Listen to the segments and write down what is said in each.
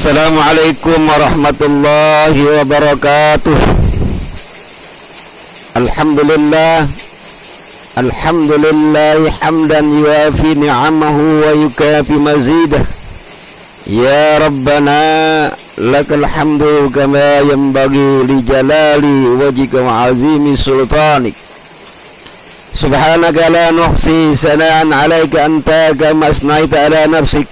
Assalamualaikum warahmatullahi wabarakatuh. Alhamdulillah hamdan yuafi ni'amahu wa yukafi mazidah. Ya Rabbana lakal hamdu kama yanbaghi li jalali wajhika wa azimi sultanik. Subhanaka la nuhsi sana'an 'alaika anta kama asnaita ala nafsik.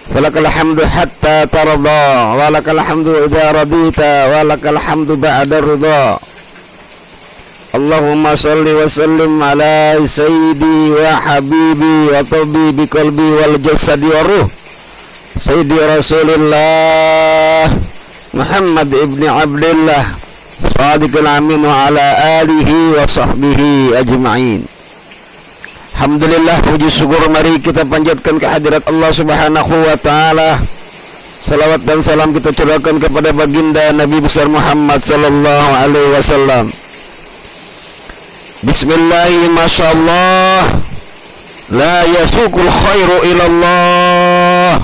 Walakal hamdu hatta tarda, walakal hamdu idza radita, walakal hamdu ba'da ridha. Allahumma salli wa sallim ala sayyidi wa habibi wa tabibi qalbi wal jasadi wa ruh sayyidi Rasulillah Muhammad ibni Abdillah Shadiqil amin wa ala alihi wa sahbihi ajma'in. Alhamdulillah, puji syukur mari kita panjatkan kehadirat Allah Subhanahu wa taala. Salawat dan salam kita curahkan kepada baginda Nabi besar Muhammad sallallahu alaihi wasallam. Bismillah, masyaallah, la yasuqul khairu ilallah.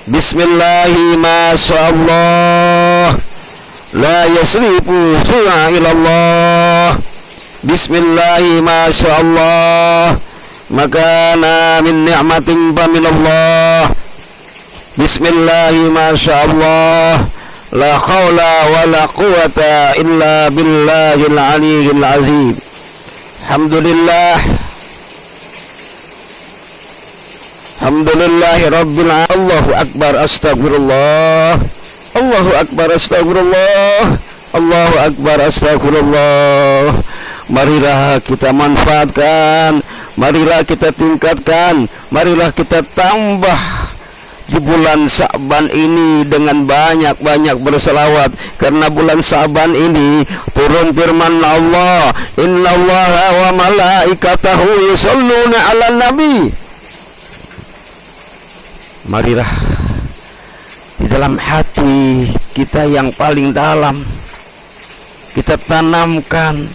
Bismillah, masyaallah, la yasrifu su'a ilallah. Bismillah, masyaallah, makana min ni'matin fa minallah. Bismillah, masyaallah, la khawla wa la quwata illa billahil aliyyil azim. Alhamdulillah, alhamdulillahi rabbil alamin. Allahu akbar, astagfirullah. Allahu akbar, astagfirullah. Allahu akbar, astagfirullah. Marilah kita manfaatkan, marilah kita tingkatkan, marilah kita tambah di bulan Sa'ban ini dengan banyak-banyak berselawat, karena bulan Sa'ban ini turun firman Allah, innallaha wa malaikatahu yusholluna 'alan nabi. Marilah di dalam hati kita yang paling dalam kita tanamkan,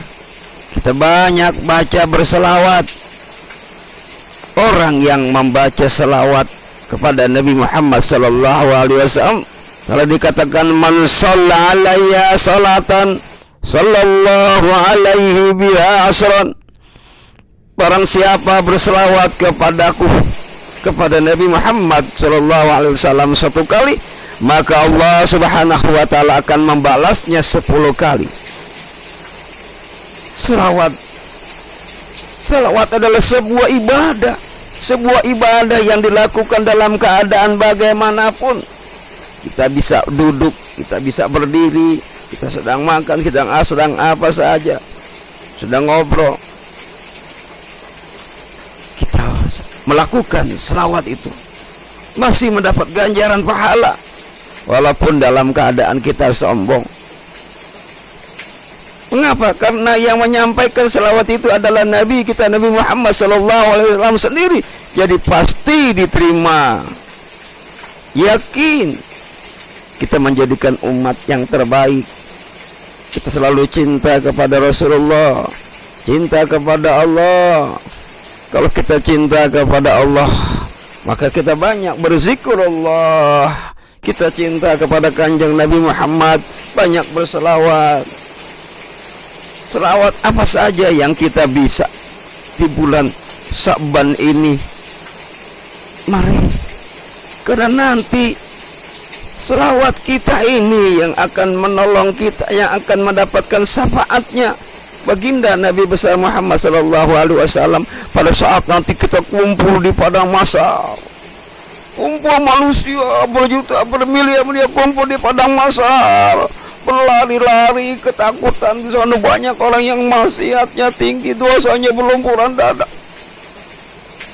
kita banyak baca berselawat. Orang yang membaca selawat kepada Nabi Muhammad sallallahu alaihi wasallam, kalau dikatakan man shalla alayya salatan sallallahu alaihi biha asran, barang siapa berselawat kepadaku, kepada Nabi Muhammad sallallahu alaihi wasallam satu kali, maka Allah Subhanahu wa taala akan membalasnya 10 kali. Selawat adalah sebuah ibadah yang dilakukan dalam keadaan bagaimanapun. Kita bisa duduk, kita bisa berdiri, kita sedang makan, sedang apa saja, sedang ngobrol, kita melakukan selawat itu masih mendapat ganjaran pahala, walaupun dalam keadaan kita sombong. Mengapa? Karena yang menyampaikan selawat itu adalah Nabi kita, Nabi Muhammad sallallahu alaihi wasallam sendiri. Jadi pasti diterima. Yakin kita menjadikan umat yang terbaik. Kita selalu cinta kepada Rasulullah, cinta kepada Allah. Kalau kita cinta kepada Allah, maka kita banyak berzikir Allah. Kita cinta kepada Kanjeng Nabi Muhammad, banyak berselawat. Selawat apa saja yang kita bisa di bulan Sa'ban ini, mari, karena nanti selawat kita ini yang akan menolong kita, yang akan mendapatkan syafaatnya baginda Nabi besar Muhammad sallallahu alaihi wasallam pada saat nanti kita kumpul di padang mahsyar. Kumpul manusia berjuta, bermiliar-miliar kumpul di padang mahsyar, berlari-lari ketakutan. Di sana banyak orang yang maksiatnya tinggi, dosanya berlumpuran dada.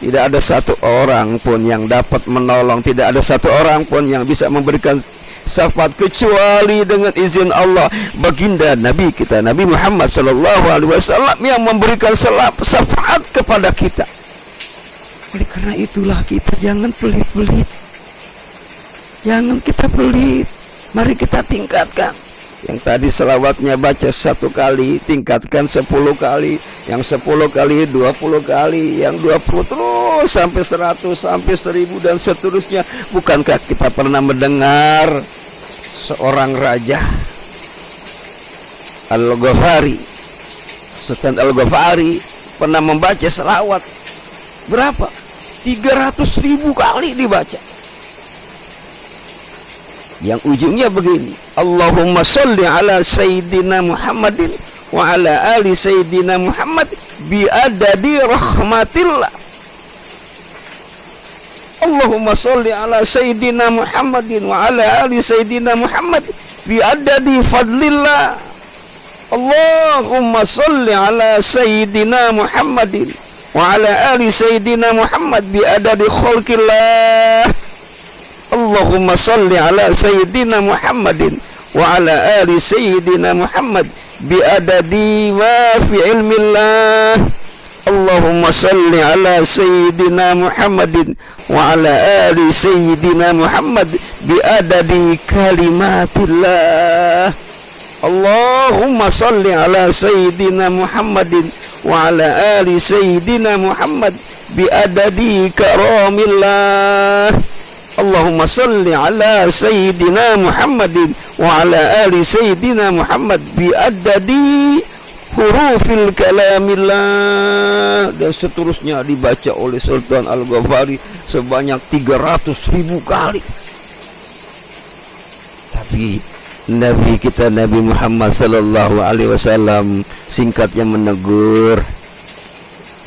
Tidak ada satu orang pun yang dapat menolong, tidak ada satu orang pun yang bisa memberikan syafaat kecuali dengan izin Allah. Baginda Nabi kita, Nabi Muhammad sallallahu alaihi wasallam yang memberikan syafaat kepada kita. Oleh karena itulah kita jangan pelit-pelit. Jangan kita pelit. Mari kita tingkatkan. Yang tadi selawatnya baca 1 kali, tingkatkan 10 kali, yang 10 kali 20 kali, yang 20 terus sampai 100, sampai 1000 dan seterusnya. Bukankah kita pernah mendengar seorang raja Al-Ghafari, Sultan Al-Ghafari pernah membaca selawat berapa? 300.000 kali dibaca. Yang ujungnya begini, Allahumma sholli ala Sayyidina Muhammadin wa ala ali Sayyidina Muhammad bi adadi rahmatillah. Allahumma sholli ala Sayyidina Muhammadin wa ala ali Sayyidina Muhammad bi adadi fadlillah. Allahumma sholli ala Sayyidina Muhammadin wa ala ali Sayyidina Muhammad bi adadi khalqillah. Allahumma salli ala Sayyidina Muhammadin wa ala ali Sayyidina Muhammad bi adadi ma fi ilmillah. Allahumma salli ala Sayyidina Muhammadin wa ala ali Sayyidina Muhammad bi adadi kalimatillah. Allahumma salli ala Sayyidina Muhammadin wa ala ali Sayyidina Muhammad bi adadi karamillah. Allahumma salli ala Sayyidina Muhammadin wa ala ali Sayyidina Muhammad bi adadi hurufil kalamillah. Dan seterusnya dibaca oleh Sultan Al-Ghafari sebanyak 300.000 kali. Tapi Nabi kita Nabi Muhammad sallallahu alaihi wasallam singkatnya menegur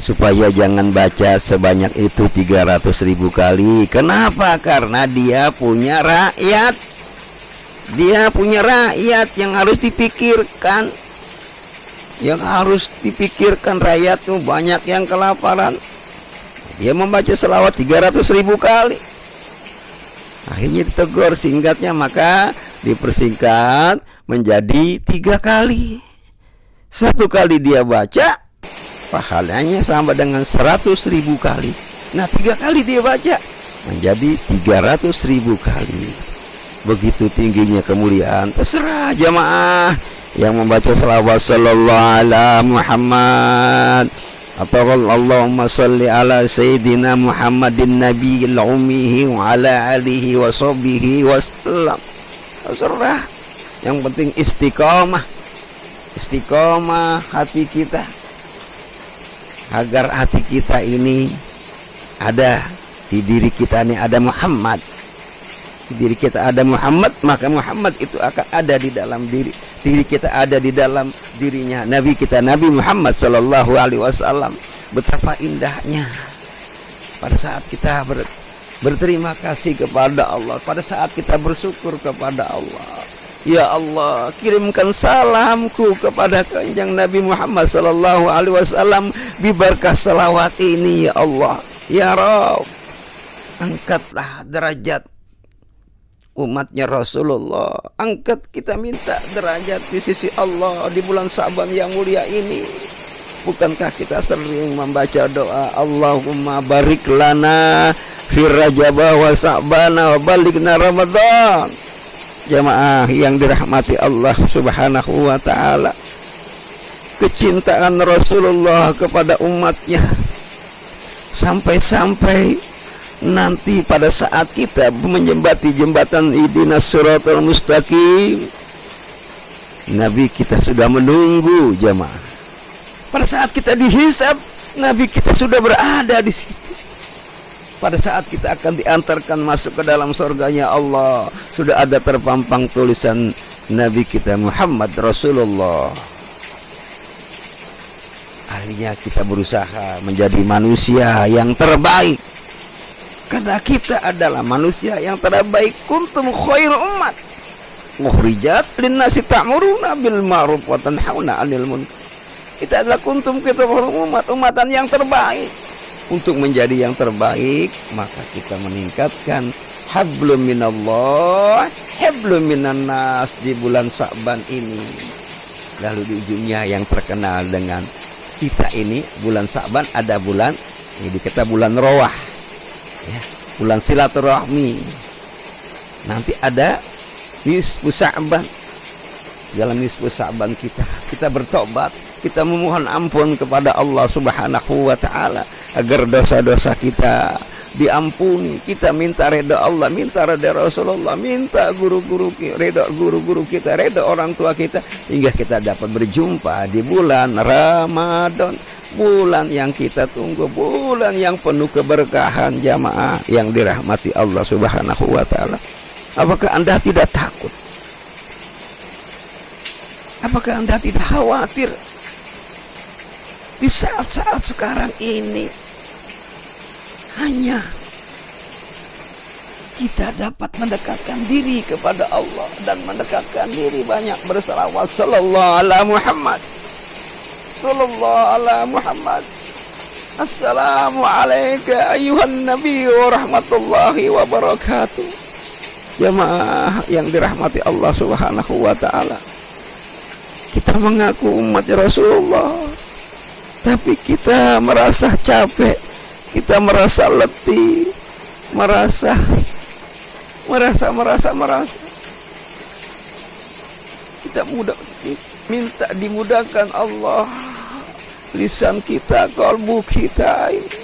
supaya jangan baca sebanyak itu 300.000 kali. Kenapa? Karena dia punya rakyat. Dia punya rakyat yang harus dipikirkan. Yang harus dipikirkan rakyat tuh banyak yang kelaparan. Dia membaca selawat 300.000 kali. Akhirnya ditegur, singkatnya maka dipersingkat menjadi 3 kali. 1 kali dia baca, pahalanya sama dengan 100.000 kali. Nah 3 kali dia baca menjadi 300.000 kali. Begitu tingginya kemuliaan. Terserah jamaah yang membaca selawat sallallahu ala Muhammad atau Allahumma salli ala Sayyidina Muhammadin Nabiyil Ummihi wa ala alihi wa sahbihi wasallam. Terserah. Yang penting istiqomah. Istiqomah hati kita, agar hati kita ini ada di diri kita ini ada Muhammad. Di diri kita ada Muhammad, maka Muhammad itu akan ada di dalam diri kita, ada di dalam dirinya Nabi kita Nabi Muhammad sallallahu alaihi wasallam. Betapa indahnya pada saat kita berterima kasih kepada Allah, pada saat kita bersyukur kepada Allah. Ya Allah, kirimkan salamku kepada Kanjeng Nabi Muhammad sallallahu alaihi wasallam biberkah salawat ini ya Allah. Ya Rabb, angkatlah derajat umatnya Rasulullah. Angkat, kita minta derajat di sisi Allah di bulan Sa'ban yang mulia ini. Bukankah kita sering membaca doa Allahumma barik lana fi Rajab wa Sa'ban wa balighna Ramadan. Jamaah yang dirahmati Allah Subhanahu wa taala, kecintaan Rasulullah kepada umatnya sampai-sampai nanti pada saat kita menjembati jembatan Ihdinas Shiratal Mustaqim, Nabi kita sudah menunggu jamaah. Pada saat kita dihisab, Nabi kita sudah berada di situ. Pada saat kita akan diantarkan masuk ke dalam surganya Allah, sudah ada terpampang tulisan Nabi kita Muhammad Rasulullah. Akhirnya kita berusaha menjadi manusia yang terbaik, karena kita adalah manusia yang terbaik. Kuntum khair ummat mukhrijat linnasi ta'muruna bil ma'ruf wa tanhauna 'anil munkar. Kita adalah kuntum, kita umatan yang terbaik. Untuk menjadi yang terbaik, maka kita meningkatkan hablum minallah, hablum minan nas di bulan Sa'ban ini. Lalu di ujungnya yang terkenal dengan kita ini bulan Sa'ban, ada bulan ini kita bulan Rawah ya, bulan silaturahmi. Nanti ada nisfu Sa'ban, dalam nisfu Sa'ban kita bertobat, kita memohon ampun kepada Allah Subhanahu wa taala agar dosa-dosa kita diampuni. Kita minta redha Allah, minta redha Rasulullah, minta redha guru-guru kita, redha orang tua kita, hingga kita dapat berjumpa di bulan Ramadan, bulan yang kita tunggu, bulan yang penuh keberkahan jamaah yang dirahmati Allah Subhanahu wa taala. Apakah Anda tidak takut? Apakah Anda tidak khawatir di saat-saat sekarang ini? Hanya kita dapat mendekatkan diri kepada Allah dan mendekatkan diri banyak berselawat sallallahu ala Muhammad, sallallahu ala Muhammad. Assalamu alayka ayuhan nabi wa rahmatullahi wa barakatuh. Jamaah yang dirahmati Allah Subhanahu wa taala, kita mengaku umat Rasulullah, tapi kita merasa capek, kita merasa letih, merasa kita minta dimudahkan Allah lisan kita, kalbu kita ini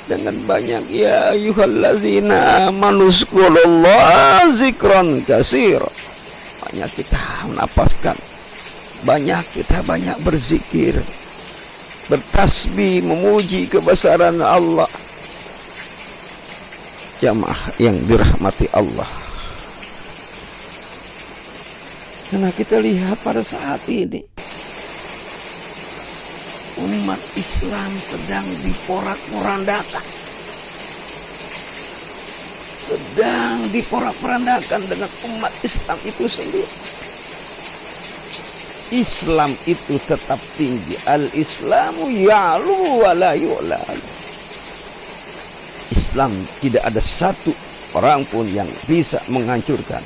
dengan banyak ya ayyuhallazina amanu zkurullaha zikran katsira. Banyak kita menapaskan, banyak berzikir, bertasbih, memuji kebesaran Allah. Jamaah yang dirahmati Allah, karena kita lihat pada saat ini umat Islam sedang diporak-porandakan, sedang diporak-porandakan dengan umat Islam itu sendiri. Islam itu tetap tinggi. Al-Islamu ya'lu wa la yu'la. Islam tidak ada satu orang pun yang bisa menghancurkan,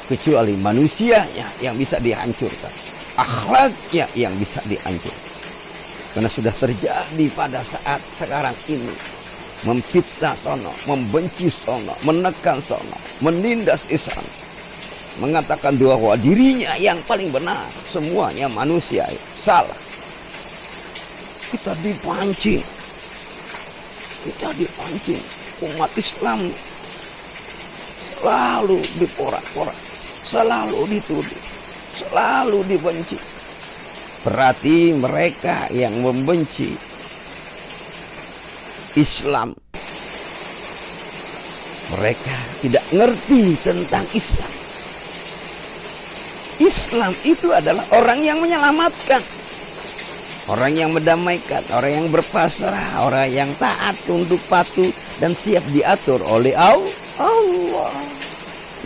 kecuali manusianya yang bisa dihancurkan, akhlaknya yang bisa dihancurkan. Karena sudah terjadi pada saat sekarang ini, memfitnah sono, membenci sono, menekan sono, menindas Islam, mengatakan bahwa dirinya yang paling benar, semuanya manusia salah. Kita dipancing, umat Islam selalu diporak-porak, selalu dituduh, selalu dibenci. Berarti mereka yang membenci Islam, mereka tidak ngerti tentang Islam. Islam itu adalah orang yang menyelamatkan, orang yang mendamaikan, orang yang berpasrah, orang yang taat, tunduk patuh, dan siap diatur oleh Allah.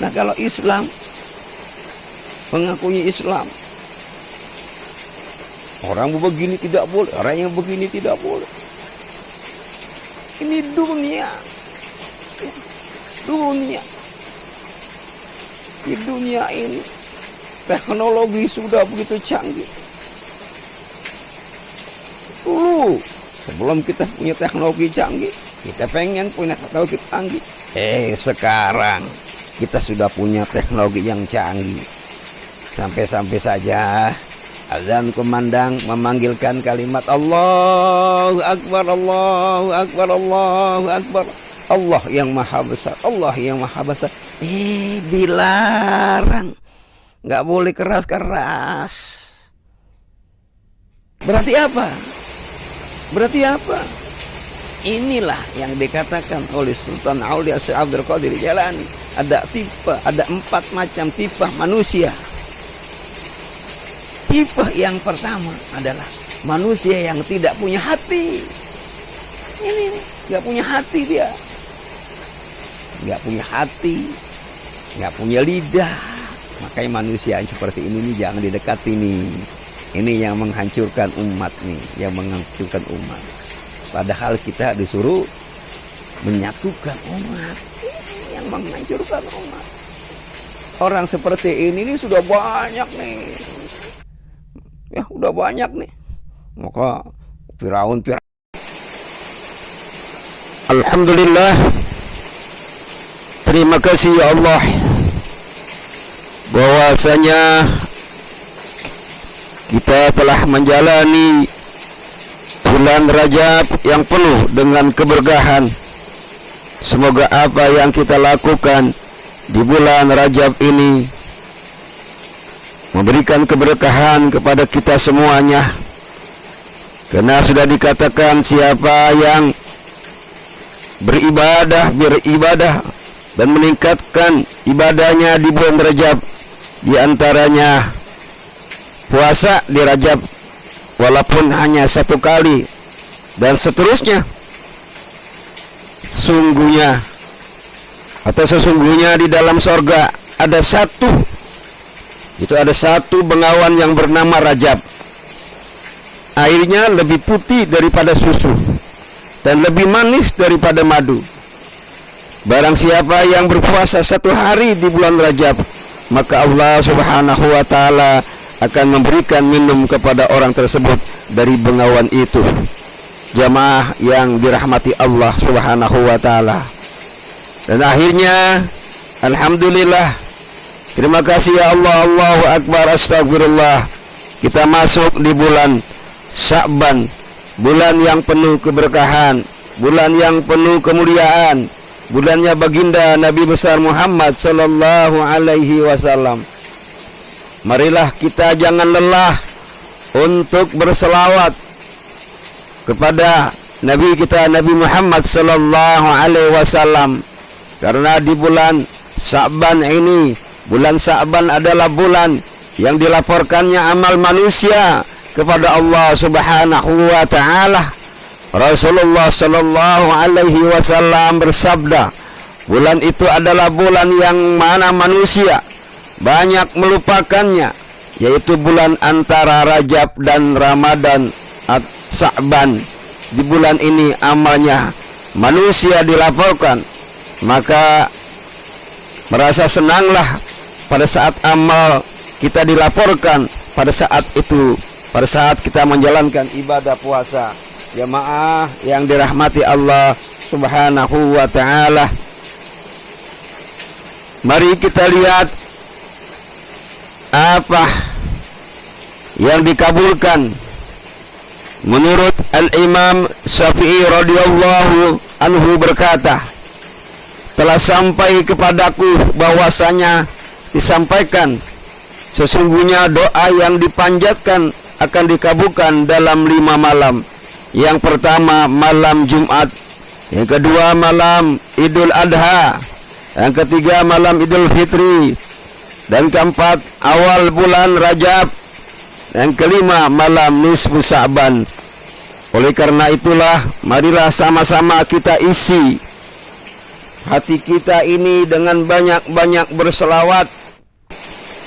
Nah, kalau Islam, mengakui Islam, orang begini tidak boleh, orang yang begini tidak boleh. Ini dunia. Di dunia ini teknologi sudah begitu canggih. Dulu sebelum kita punya teknologi canggih, kita pengen punya teknologi canggih. Sekarang kita sudah punya teknologi yang canggih. Sampai-sampai saja azan kumandang memanggilkan kalimat Allahu Akbar, Allahu Akbar, Allahu Akbar. Allah yang maha besar, Allah yang maha besar. Dilarang, nggak boleh keras-keras. Berarti apa? Inilah yang dikatakan oleh Sultan Aulia Syekh Abdul Qadir Jailani. Ada 4 macam tipe manusia. Tipe yang pertama adalah manusia yang tidak punya hati. Ini nggak punya hati dia, nggak punya hati, nggak punya lidah. Makanya manusia yang seperti ini nih jangan didekati nih. Ini yang menghancurkan umat nih, yang menghancurkan umat. Padahal kita disuruh menyatukan umat. Ini yang menghancurkan umat. Orang seperti ini nih sudah banyak nih. Ya udah banyak nih. Maka Firaun. Alhamdulillah, terima kasih ya Allah, bahwasanya kita telah menjalani bulan Rajab yang penuh dengan keberkahan. Semoga apa yang kita lakukan di bulan Rajab ini memberikan keberkahan kepada kita semuanya. Karena sudah dikatakan siapa yang beribadah dan meningkatkan ibadahnya di bulan Rajab, di antaranya puasa di Rajab walaupun hanya 1 kali, dan seterusnya, sesungguhnya di dalam sorga ada satu bengawan yang bernama Rajab. Airnya lebih putih daripada susu dan lebih manis daripada madu. Barang siapa yang berpuasa 1 hari di bulan Rajab, maka Allah Subhanahu wa ta'ala akan memberikan minum kepada orang tersebut dari bengawan itu. Jamaah yang dirahmati Allah Subhanahu wa ta'ala. Dan akhirnya, alhamdulillah, terima kasih ya Allah, Allahu Akbar, astagfirullah, kita masuk di bulan Sya'ban, bulan yang penuh keberkahan, bulan yang penuh kemuliaan, bulannya baginda Nabi besar Muhammad sallallahu alaihi wasallam. Marilah kita jangan lelah untuk berselawat kepada Nabi kita Nabi Muhammad sallallahu alaihi wasallam, karena di bulan Sya'ban ini, bulan Sya'ban adalah bulan yang dilaporkannya amal manusia kepada Allah Subhanahu wa ta'ala. Rasulullah sallallahu alaihi wasallam bersabda, bulan itu adalah bulan yang mana manusia banyak melupakannya, yaitu bulan antara Rajab dan Ramadan atau Sya'ban. Di bulan ini amalnya manusia dilaporkan, maka merasa senanglah pada saat amal kita dilaporkan, pada saat kita menjalankan ibadah puasa. Jamaah yang dirahmati Allah Subhanahu wa ta'ala, mari kita lihat apa yang dikabulkan. Menurut Al-Imam Syafi'i radhiyallahu anhu berkata, telah sampai kepadaku bahwasanya disampaikan, sesungguhnya doa yang dipanjatkan akan dikabulkan dalam 5 malam. Yang pertama malam Jumat, yang kedua malam Idul Adha, yang ketiga malam Idul Fitri, dan keempat awal bulan Rajab, yang kelima malam nisfu Sya'ban. Oleh karena itulah, marilah sama-sama kita isi hati kita ini dengan banyak-banyak berselawat.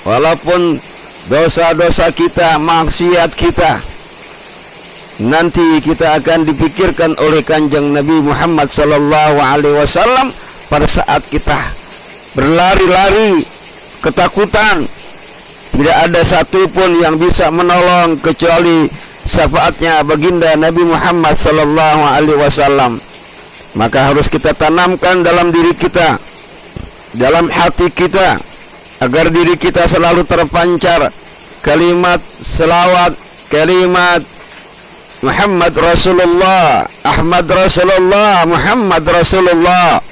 Walaupun dosa-dosa kita, maksiat kita, nanti kita akan dipikirkan oleh Kanjeng Nabi Muhammad sallallahu alaihi wasallam pada saat kita berlari-lari ketakutan. Tidak ada satupun yang bisa menolong kecuali syafaatnya baginda Nabi Muhammad sallallahu alaihi wasallam. Maka harus kita tanamkan dalam diri kita, dalam hati kita, agar diri kita selalu terpancar kalimat selawat, kalimat Muhammad Rasulullah, Ahmad Rasulullah, Muhammad Rasulullah.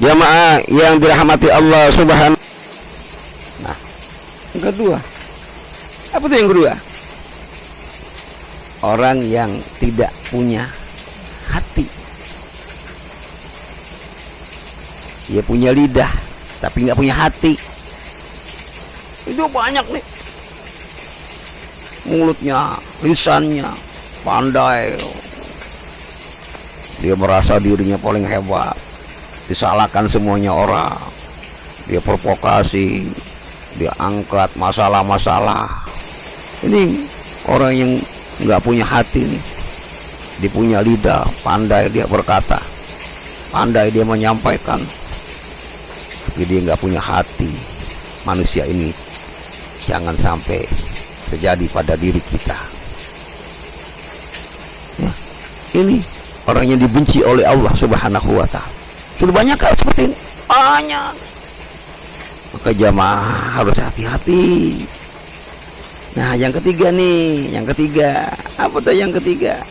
Jamaah yang dirahmati Allah Subhanahu. Nah, yang kedua, apa itu yang kedua? Orang yang tidak punya hati. Dia punya lidah, tapi nggak punya hati. Itu banyak nih. Mulutnya, lisannya pandai, dia merasa dirinya paling hebat, disalahkan semuanya orang, dia provokasi, dia angkat masalah-masalah. Ini orang yang nggak punya hati nih. Dia punya lidah, pandai dia berkata, pandai dia menyampaikan, tapi dia nggak punya hati. Manusia ini jangan sampai terjadi pada diri kita. Ya, ini orang yang dibenci oleh Allah Subhanahu wa ta'ala. Sudah banyak hal seperti ini, banyak. Maka jamaah harus hati-hati. Nah, yang ketiga nih, yang ketiga. Apa tuh yang ketiga?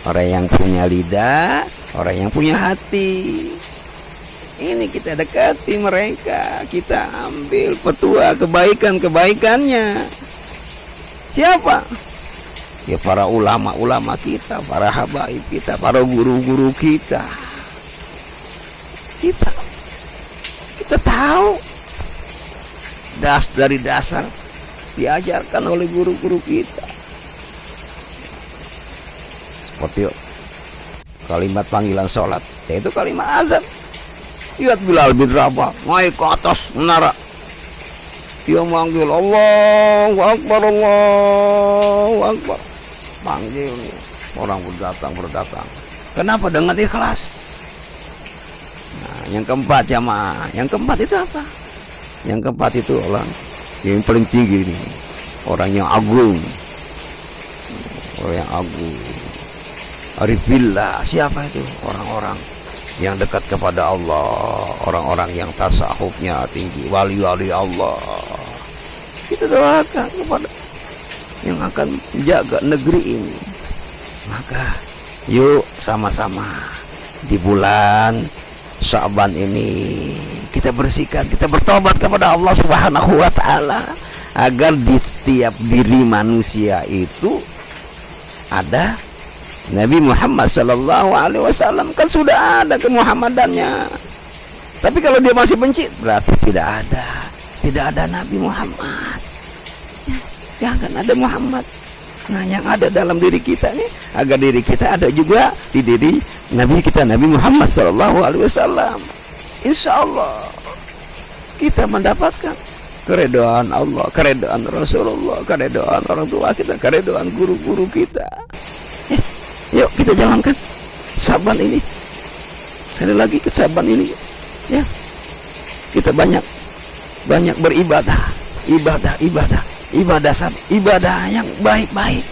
Orang yang punya lidah, orang yang punya hati. Ini kita dekati mereka, kita ambil petua kebaikan-kebaikannya. Siapa? Ya para ulama-ulama kita, para habaib kita, para guru-guru kita. Kita tahu dari dasar diajarkan oleh guru-guru kita. Seperti kalimat panggilan sholat, yaitu kalimat azan. Lihat Bilal bin Rabah naik ke atas menara, dia manggil Allahu Akbar, Allahu Akbar, panggil orang berdatang. Kenapa? Dengan ikhlas. Nah, yang keempat jamaah, yang keempat itu apa? Yang keempat itu orang yang paling tinggi ini, orang yang agung, orang yang agung. Arifillah, siapa itu? Orang-orang yang dekat kepada Allah, orang-orang yang tasawufnya tinggi, wali-wali Allah. Kita doakan kepada yang akan menjaga negeri ini. Maka yuk sama-sama di bulan Sya'ban ini kita bersihkan, kita bertobat kepada Allah Subhanahu wa taala, agar di setiap diri manusia itu ada Nabi Muhammad sallallahu alaihi wasallam. Kan sudah ada kemuhammadannya. Tapi kalau dia masih benci, berarti tidak ada Nabi Muhammad. Ya, jangan ada Muhammad. Nah, yang ada dalam diri kita nih, agar diri kita ada juga di diri Nabi kita, Nabi Muhammad sallallahu alaihi wasallam. Insyaallah kita mendapatkan keridhaan Allah, keridhaan Rasulullah, keridhaan orang tua kita, keridhaan guru-guru kita. Yuk kita jalankan Sya'ban ini. Sekali lagi ke Sya'ban ini, ya. Kita banyak beribadah, ibadah yang baik-baik.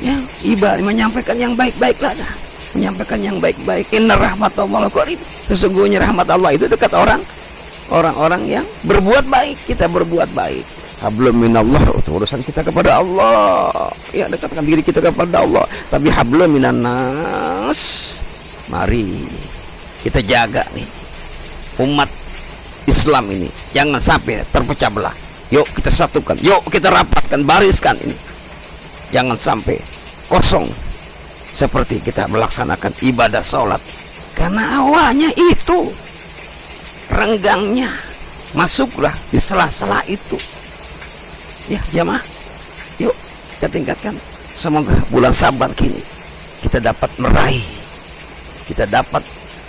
Ya, ibadah menyampaikan yang baik-baik lah dah. Menyampaikan yang baik-baik. Inna rahmatallahi qarib. Sesungguhnya rahmat Allah itu dekat orang-orang yang berbuat baik. Kita berbuat baik. Hablum minallah, urusan kita kepada Allah. Ya, dekatkan diri kita kepada Allah. Tapi hablum minan nas, mari kita jaga nih umat Islam ini, jangan sampai terpecah belah. Yuk kita satukan, yuk kita rapatkan, bariskan ini. Jangan sampai kosong seperti kita melaksanakan ibadah sholat. Karena awalnya itu renggangnya, masuklah di sela-sela itu. Ya jamaah, yuk kita tingkatkan. Semoga bulan Sya'ban kini kita dapat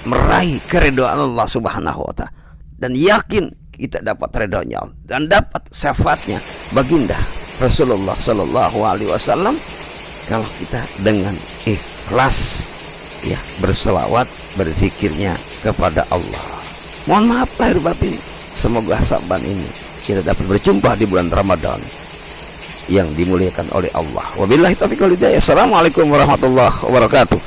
meraih keridhaan Allah Subhanahu wa ta'ala, dan yakin kita dapat ridhonya dan dapat syafaatnya baginda Rasulullah sallallahu alaihi wasallam kalau kita dengan ikhlas, ya, berselawat, berzikirnya kepada Allah. Mohon maaf lahir batin. Semoga Sya'ban ini kita dapat berjumpa di bulan Ramadan yang dimuliakan oleh Allah. Wabillahi taufiq wal hidayah. Assalamualaikum warahmatullahi wabarakatuh.